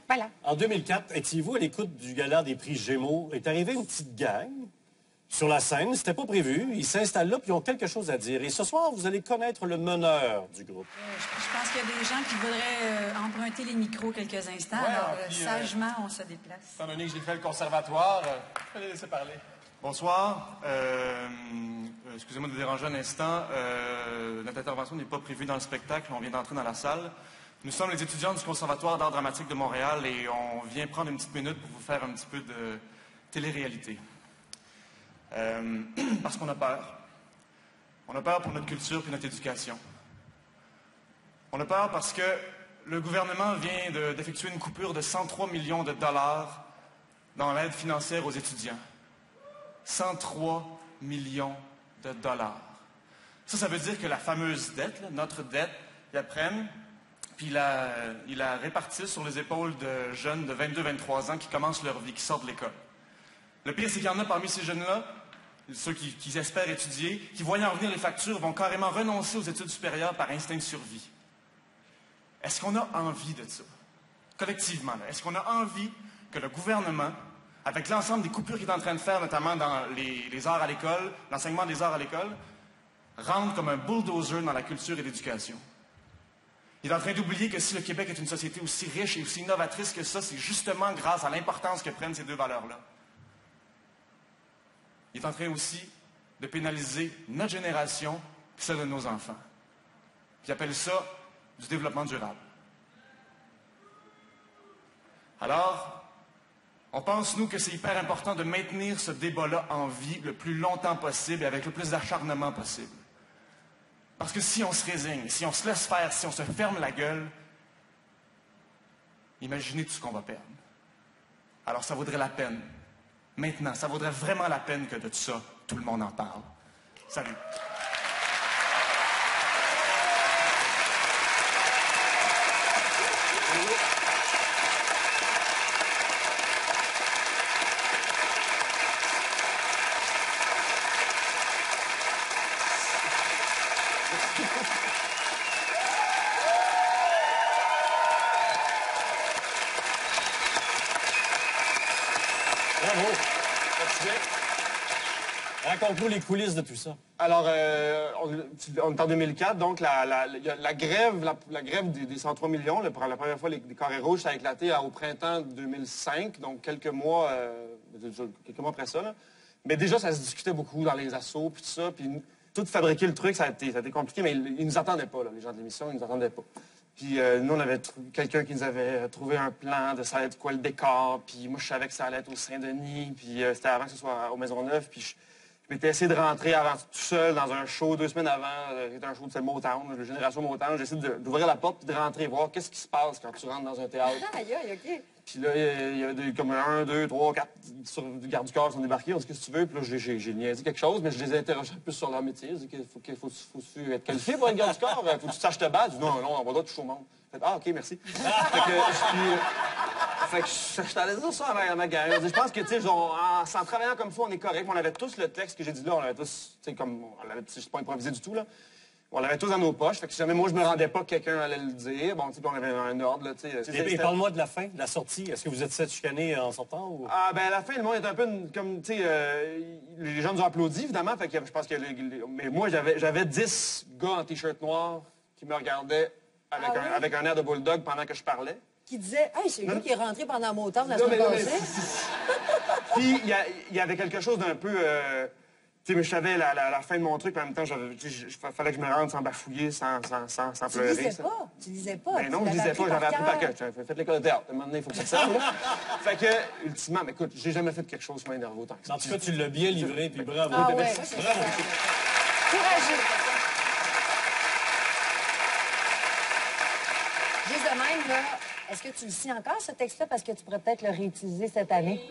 Voilà. En 2004, étiez-vous à l'écoute du gala des prix Gémeaux? Est arrivée une petite gang sur la scène, c'était pas prévu. Ils s'installent là, puis ils ont quelque chose à dire. Et ce soir, vous allez connaître le meneur du groupe. Je pense qu'il y a des gens qui voudraient emprunter les micros quelques instants. Ouais, alors, puis, sagement, on se déplace. Étant donné que j'ai fait le conservatoire, je vais les laisser parler. Bonsoir. Excusez-moi de vous déranger un instant. Notre intervention n'est pas prévue dans le spectacle. On vient d'entrer dans la salle. Nous sommes les étudiants du Conservatoire d'art dramatique de Montréal et on vient prendre une petite minute pour vous faire un petit peu de télé-réalité. Parce qu'on a peur. On a peur pour notre culture et notre éducation. On a peur parce que le gouvernement vient d'effectuer une coupure de 103 millions de dollars dans l'aide financière aux étudiants. 103 millions de dollars. Ça veut dire que la fameuse dette, là, notre dette, ils la prennent, puis ils la répartissent sur les épaules de jeunes de 22-23 ans qui commencent leur vie, qui sortent de l'école. Le pire, c'est qu'il y en a parmi ces jeunes-là, ceux qui espèrent étudier, qui, voyant venir les factures, vont carrément renoncer aux études supérieures par instinct de survie. Est-ce qu'on a envie de ça? Collectivement, là, est-ce qu'on a envie que le gouvernement, avec l'ensemble des coupures qu'il est en train de faire, notamment dans les arts à l'école, l'enseignement des arts à l'école, rentre comme un bulldozer dans la culture et l'éducation? Il est en train d'oublier que si le Québec est une société aussi riche et aussi innovatrice que ça, c'est justement grâce à l'importance que prennent ces deux valeurs-là. Il est en train aussi de pénaliser notre génération et celle de nos enfants. Puis il appelle ça du développement durable. Alors, on pense, nous, que c'est hyper important de maintenir ce débat-là en vie le plus longtemps possible et avec le plus d'acharnement possible. Parce que si on se résigne, si on se laisse faire, si on se ferme la gueule, imaginez tout ce qu'on va perdre. Alors ça vaudrait la peine. Maintenant, ça vaudrait vraiment la peine que de ça, tout le monde en parle. Salut. Bravo. Raconte-nous les coulisses de tout ça. Alors, on est en 2004, donc la grève des 103 millions, pour la première fois, les carrés rouges, ça a éclaté au printemps 2005, donc quelques mois après ça. Là. Mais déjà, ça se discutait beaucoup dans les assos, puis tout ça, puis tout fabriquer le truc, ça a été compliqué, mais ils nous attendaient pas, là, les gens de l'émission, ils nous attendaient pas. Puis nous, on avait quelqu'un qui nous avait trouvé un plan de ça allait être quoi le décor, puis moi, je savais que ça allait être au Saint-Denis, puis c'était avant que ce soit au Maisonneuve, puis je m'étais essayé de rentrer avant tout seul dans un show 2 semaines avant, c'était un show de Motown, de Génération Motown. J'ai essayé d'ouvrir la porte puis de rentrer, voir qu'est-ce qui se passe quand tu rentres dans un théâtre. Aïe, aïe, OK. Puis là, il y avait comme 1, 2, 3, 4 du garde du corps qui sont débarqués. On dit qu'est-ce que tu veux. Puis là, j'ai niaisé quelque chose, mais je les ai interrogés un peu sur leur métier. J'ai dit qu'il faut être qualifié pour être garde du corps. Faut que tu saches te battre. J'ai dit non, on va pas toucher au monde. Fait, ah, OK, merci. Fait que je t'allais dire ça à ma gang. Je pense que, tu sais, en travaillant comme ça, on est correct. On avait tous le texte que j'ai dit là, on l'avait tous, tu sais, comme, c'est pas improvisé du tout, là. On l'avait tous dans nos poches. Fait que si jamais moi, je me rendais pas que quelqu'un allait le dire, bon, tu sais, on avait un ordre, là, tu sais. Et parle-moi de la fin, de la sortie. Est-ce que vous êtes fait chicaner en sortant ou... Ah, ben, à la fin, le monde est un peu comme, tu sais, les gens nous ont applaudi, évidemment. Fait que je pense que, mais moi, j'avais 10 gars en t-shirt noir qui me regardaient avec un air de bulldog pendant que je parlais. Qui disait, hey, c'est lui qui est rentré pendant mon temps la semaine passée. Puis, il y avait quelque chose d'un peu... tu sais, mais je savais la fin de mon truc, puis en même temps, il fallait que je me rende sans bafouiller, sans pleurer. Tu lisais pas? Ben non, je lisais pas, j'avais appris par cœur. J'avais fait l'école de théâtre. À un moment donné, il faut que ça sorte. Fait que, ultimement, mais écoute, j'ai jamais fait quelque chose qui m'a énervé autant que ça. En tout cas, tu l'as bien livré, puis bravo. Ah ouais, Bravo. Courageux. Juste de même, là, est-ce que tu le sais encore, ce texte-là, parce que tu pourrais peut-être le réutiliser cette année?